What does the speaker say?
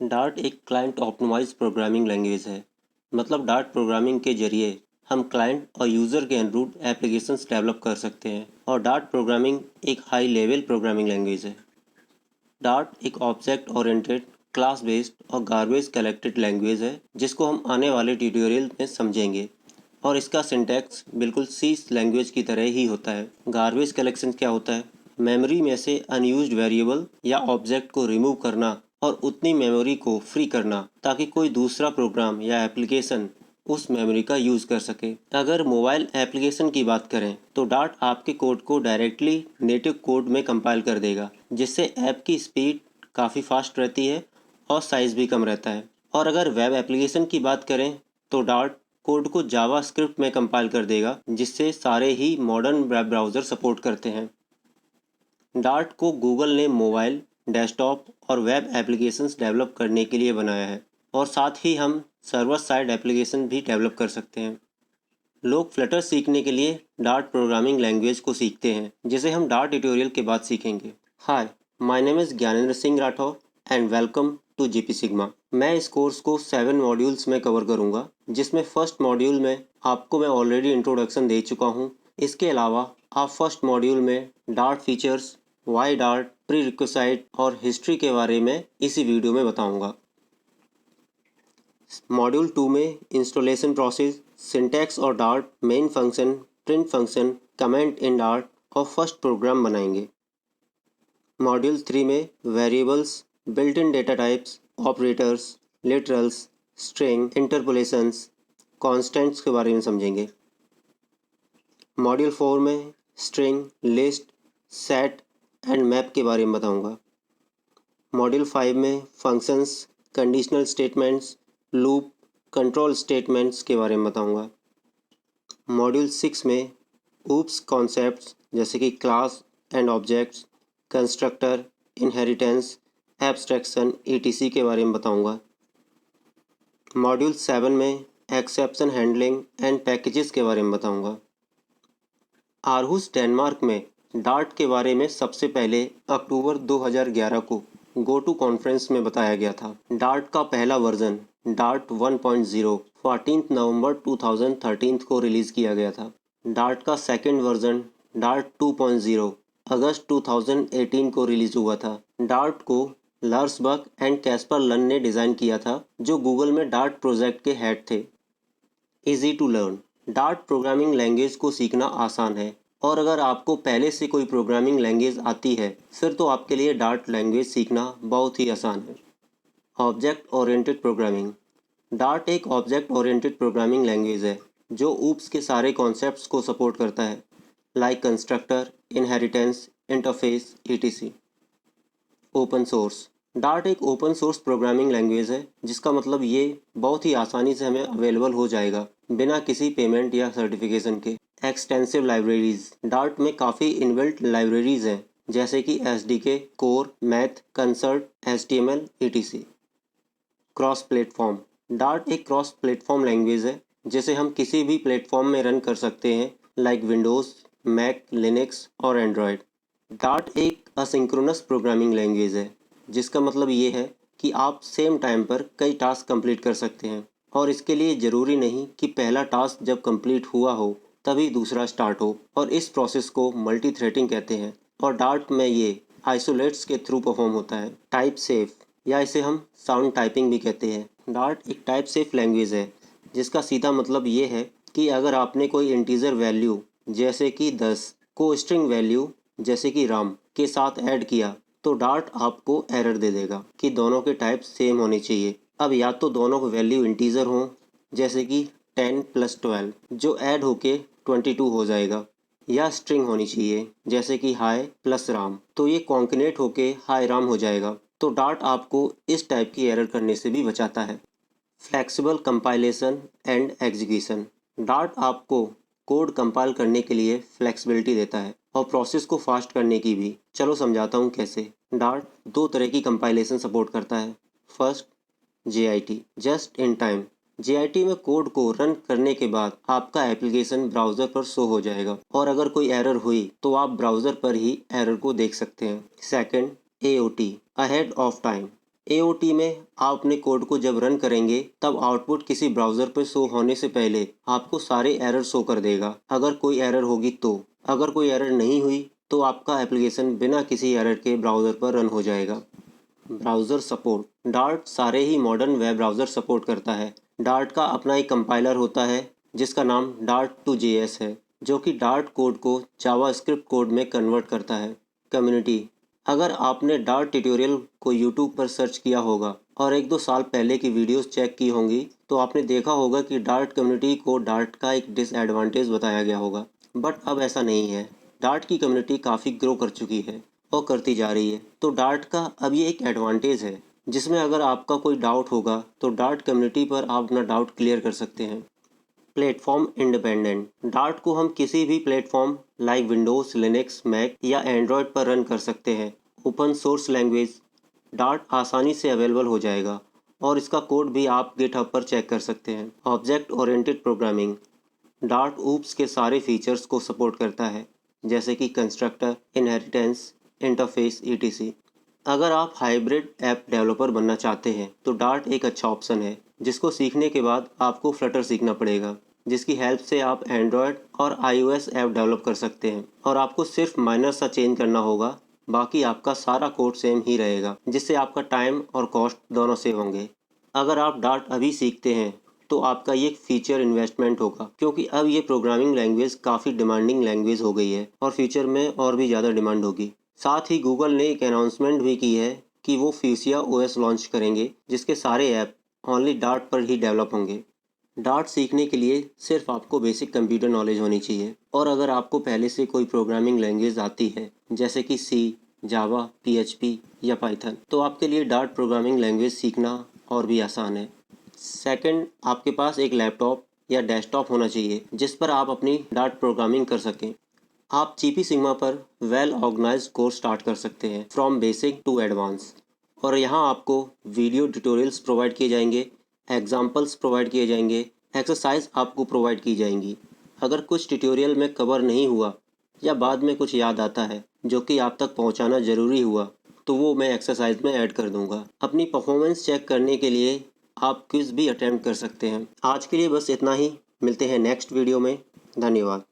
Dart एक client optimised programming language है। मतलब डार्ट प्रोग्रामिंग के जरिए हम क्लाइंट और यूज़र के अनुरूप एप्लीकेशंस डेवलप कर सकते हैं और डार्ट प्रोग्रामिंग एक हाई लेवल प्रोग्रामिंग लैंग्वेज है। डार्ट एक ऑब्जेक्ट ओरिएंटेड, क्लास बेस्ड और गार्बेज कलेक्टेड लैंग्वेज है जिसको हम आने वाले ट्यूटोरियल में समझेंगे। और इसका सिंटैक्स बिल्कुल सी लैंग्वेज की तरह ही होता है। गार्बेज कलेक्शन क्या होता है? मेमोरी में से अनयूज्ड वेरिएबल या ऑब्जेक्ट को रिमूव करना और उतनी मेमोरी को फ्री करना ताकि कोई दूसरा प्रोग्राम या एप्लीकेशन उस मेमोरी का यूज़ कर सके। अगर मोबाइल एप्लीकेशन की बात करें तो डार्ट आपके कोड को डायरेक्टली नेटिव कोड में कंपाइल कर देगा, जिससे ऐप की स्पीड काफ़ी फास्ट रहती है और साइज़ भी कम रहता है। और अगर वेब एप्लीकेशन की बात करें तो डार्ट कोड को जावा स्क्रिप्ट में कंपाइल कर देगा, जिससे सारे ही मॉडर्न वेब ब्राउज़र सपोर्ट करते हैं। डार्ट को गूगल ने मोबाइल, डेस्कटॉप और वेब एप्लीकेशंस डेवलप करने के लिए बनाया है और साथ ही हम सर्वर साइड एप्लीकेशन भी डेवलप कर सकते हैं। लोग फ्लटर सीखने के लिए डार्ट प्रोग्रामिंग लैंग्वेज को सीखते हैं, जिसे हम डार्ट ट्यूटोरियल के बाद सीखेंगे। Hi, my name is Gyanendra Singh Rathore and welcome to GP sigma. मैं इस कोर्स को 7 मॉड्यूल्स में कवर करूंगा, जिसमें फर्स्ट मॉड्यूल में आपको मैं ऑलरेडी इंट्रोडक्शन दे चुका हूं। इसके अलावा आप फर्स्ट मॉड्यूल में Dart features, why Dart, prerequisite और हिस्ट्री के बारे में इसी वीडियो में बताऊंगा। मॉड्यूल 2 में इंस्टॉलेशन प्रोसेस, सिंटैक्स और Dart, main function, print function, comment in Dart और फर्स्ट प्रोग्राम बनाएंगे। मॉड्यूल 3 में variables, built in data types, operators, literals, string, interpolations, constants के बारे में समझेंगे। मॉड्यूल 4 में string, list, set and map के बारे में बताऊंगा। मॉड्यूल 5 में functions, conditional statements, loop, control statements के बारे में बताऊंगा। मॉड्यूल 6 में ऊप्स कॉन्सेप्ट्स जैसे कि class and objects, constructor, inheritance, abstraction, etc के बारे में बताऊंगा। मॉड्यूल 7 में एक्सेप्शन हैंडलिंग एंड पैकेजेस के बारे में बताऊंगा। आरहुस डेनमार्क में डार्ट के बारे में सबसे पहले अक्टूबर 2011 को गोटू कॉन्फ्रेंस में बताया गया था। डार्ट का पहला वर्जन डार्ट 1.0 14 नवंबर 2013 को रिलीज़ किया गया था। डार्ट का सेकेंड वर्जन डार्ट 2.0 अगस्त 2018 को रिलीज़ हुआ था। डार्ट को लार्स बक एंड कैस्पर लन ने डिज़ाइन किया था, जो गूगल में डार्ट प्रोजेक्ट के हेड थे। Easy to learn. Dart programming language को सीखना आसान है और अगर आपको पहले से कोई प्रोग्रामिंग लैंग्वेज आती है फिर तो आपके लिए डार्ट लैंग्वेज सीखना बहुत ही आसान है। Object oriented programming. डार्ट एक ऑब्जेक्ट ओरिएंटेड प्रोग्रामिंग लैंग्वेज है जो ऊप्स के सारे कॉन्सेप्ट्स को सपोर्ट करता है, like constructor, inheritance, interface, etc. Open source. Dart एक ओपन सोर्स प्रोग्रामिंग लैंग्वेज है, जिसका मतलब ये बहुत ही आसानी से हमें अवेलेबल हो जाएगा बिना किसी पेमेंट या सर्टिफिकेशन के। Extensive libraries. डार्ट में काफ़ी इनबिल्ट लाइब्रेरीज हैं, जैसे कि SDK, core, math, concert, HTML, etc. Cross platform. Dart एक क्रॉस प्लेटफॉर्म लैंग्वेज है जिसे हम किसी भी प्लेटफॉर्म में रन कर सकते हैं, लाइक विंडोज़, मैक, लिनक्स और एंड्रॉयड। डार्ट एक असिंक्रोनस प्रोग्रामिंग लैंग्वेज है, जिसका मतलब ये है कि आप सेम टाइम पर कई टास्क कंप्लीट कर सकते हैं और इसके लिए ज़रूरी नहीं कि पहला टास्क जब कंप्लीट हुआ हो तभी दूसरा स्टार्ट हो, और इस प्रोसेस को मल्टी थ्रेडिंग कहते हैं। और डार्ट में ये आइसोलेट्स के थ्रू परफॉर्म होता है। टाइप सेफ, या इसे हम साउंड टाइपिंग भी कहते हैं। डार्ट एक टाइप सेफ लैंग्वेज है, जिसका सीधा मतलब ये है कि अगर आपने कोई इंटीजर वैल्यू जैसे कि 10 को स्ट्रिंग वैल्यू जैसे कि राम के साथ ऐड किया तो डार्ट आपको एरर दे देगा कि दोनों के टाइप सेम होने चाहिए। अब या तो दोनों को वैल्यू इंटीजर हों, जैसे कि 10 + 12 जो ऐड होके 22 हो जाएगा, या स्ट्रिंग होनी चाहिए जैसे कि हाय + राम, तो ये कॉन्कनेट होके हाय राम हो जाएगा। तो डार्ट आपको इस टाइप की एरर करने से भी बचाता है। Flexible compilation and execution. Dart आपको कोड कंपाइल करने के लिए फ्लेक्सिबिलिटी देता है और प्रोसेस को फास्ट करने की भी। चलो समझाता हूँ कैसे। डार्ट दो तरह की कंपाइलेशन सपोर्ट करता है। First, JIT, just in time. JIT में कोड को रन करने के बाद आपका एप्लीकेशन ब्राउज़र पर शो हो जाएगा और अगर कोई एरर हुई तो आप ब्राउज़र पर ही एरर को देख सकते हैं। Second, AOT, ahead of time. AOT में आप अपने कोड को जब रन करेंगे तब आउटपुट किसी ब्राउज़र पर शो होने से पहले आपको सारे एरर शो कर देगा, अगर कोई एरर होगी तो। अगर कोई एरर नहीं हुई तो आपका एप्लीकेशन बिना किसी एरर के ब्राउज़र पर रन हो जाएगा। Browser support. डार्ट सारे ही मॉडर्न वेब ब्राउज़र सपोर्ट करता है। डार्ट का अपना एक कंपाइलर होता है जिसका नाम Dart2JS है, जो कि डार्ट कोड को जावास्क्रिप्ट कोड में कन्वर्ट करता है। कम्युनिटी। अगर आपने डार्ट ट्यूटोरियल को यूट्यूब पर सर्च किया होगा और 1-2 साल पहले की वीडियोस चेक की होंगी तो आपने देखा होगा कि डार्ट कम्युनिटी को डार्ट का एक डिसएडवांटेज बताया गया होगा, बट अब ऐसा नहीं है। डार्ट की कम्युनिटी काफ़ी ग्रो कर चुकी है और करती जा रही है, तो डार्ट का अब ये एक एडवांटेज है जिसमें अगर आपका कोई डाउट होगा तो डार्ट कम्युनिटी पर आप अपना डाउट क्लियर कर सकते हैं। Platform independent. डार्ट को हम किसी भी platform like Windows, Linux, Mac या एंड्रॉयड पर रन कर सकते हैं। Open source language. डार्ट आसानी से अवेलेबल हो जाएगा और इसका कोड भी आप गिटहब पर चेक कर सकते हैं। Object oriented programming. Dart oops के सारे फीचर्स को सपोर्ट करता है, जैसे कि कंस्ट्रक्टर, इनहेरिटेंस, इंटरफेस, etc। अगर आप हाइब्रिड ऐप डेवलपर बनना चाहते हैं तो डार्ट एक अच्छा ऑप्शन है, जिसको सीखने के बाद आपको फ्लटर सीखना पड़ेगा, जिसकी हेल्प से आप एंड्रॉयड और iOS ऐप डेवलप कर सकते हैं और आपको सिर्फ माइनर सा चेंज करना होगा, बाकी आपका सारा कोड सेम ही रहेगा, जिससे आपका टाइम और कॉस्ट दोनों सेव होंगे। अगर आप डार्ट अभी सीखते हैं तो आपका ये फीचर इन्वेस्टमेंट होगा, क्योंकि अब ये प्रोग्रामिंग लैंग्वेज काफ़ी डिमांडिंग लैंग्वेज हो गई है और फ्यूचर में और भी ज़्यादा डिमांड होगी। साथ ही गूगल ने एक अनाउंसमेंट भी की है कि वो फ्यूसिया OS लॉन्च करेंगे, जिसके सारे ऐप ओनली डार्ट पर ही डेवलप होंगे। डार्ट सीखने के लिए सिर्फ आपको बेसिक कंप्यूटर नॉलेज होनी चाहिए, और अगर आपको पहले से कोई प्रोग्रामिंग लैंग्वेज आती है जैसे कि C, जावा, PHP या पाइथन, तो आपके लिए डार्ट प्रोग्रामिंग लैंग्वेज सीखना और भी आसान है। सेकंड, आपके पास एक लैपटॉप या डेस्कटॉप होना चाहिए जिस पर आप अपनी डार्ट प्रोग्रामिंग कर सकें। आप GP सिग्मा पर वेल ऑर्गेनाइज्ड कोर्स स्टार्ट कर सकते हैं, फ्रॉम बेसिक टू एडवांस, और यहाँ आपको वीडियो ट्यूटोरियल्स प्रोवाइड किए जाएंगे, एग्जाम्पल्स प्रोवाइड किए जाएंगे, एक्सरसाइज आपको प्रोवाइड की जाएंगी। अगर कुछ ट्यूटोरियल में कवर नहीं हुआ या बाद में कुछ याद आता है जो कि आप तक पहुँचाना ज़रूरी हुआ, तो वो मैं एक्सरसाइज में ऐड कर दूंगा। अपनी परफॉर्मेंस चेक करने के लिए आप क्विज़ भी अटेम्प्ट कर सकते हैं। आज के लिए बस इतना ही, मिलते हैं नेक्स्ट वीडियो में। धन्यवाद।